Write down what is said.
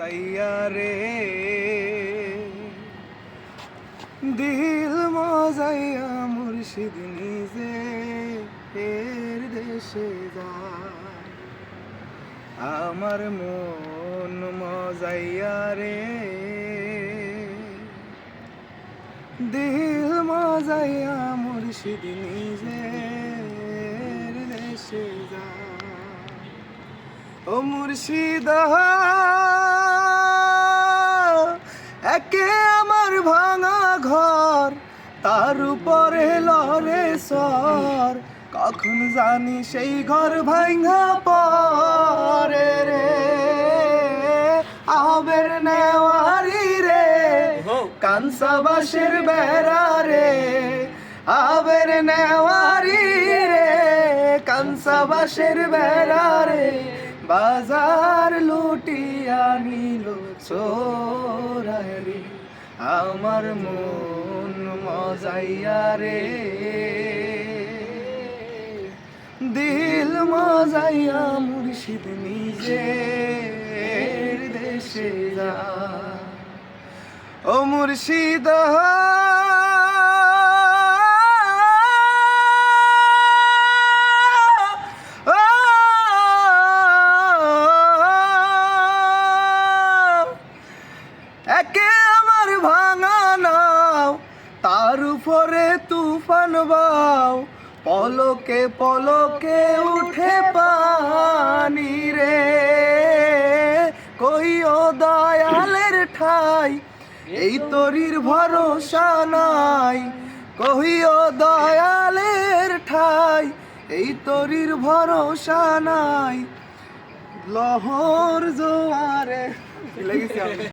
মজাইয়া রে, দিল মজাইয়া মুর্শিদ নিজে এর দেশে যায়। আমার মন মজাইয়া রে, দিল মজাইয়া মুর্শিদ নিজে এর দেশে যায়। ও মুর্শিদ একে আমার ভাঙা ঘর, তার উপরে লরে সর, কখন জানি সেই ঘর ভাঙা পরে রে। আবের নেওয়ারি রে, কানসা বাঁশের বেড়া রে, আবের নেওয়ারি রে, কানসা বাঁশের বেড়া রে, বাজার লুটিয়া নিল চোরাই রে। আমার মন মজাইয়া রে, দিল মজাইয়া মুর্শিদ নিজের দেশে যায়। ও মুর্শিদ একে আমার ভাঙা নাও, তার উপরে তুফান বাও, পলকে পলকে উঠে পানি রে। কইও দয়ালের ঠাই, এই তরির ভরসা নাই, কহিও দয়ালের ঠাই, এই তরির ভরসা নাই। লহর জোয়ারে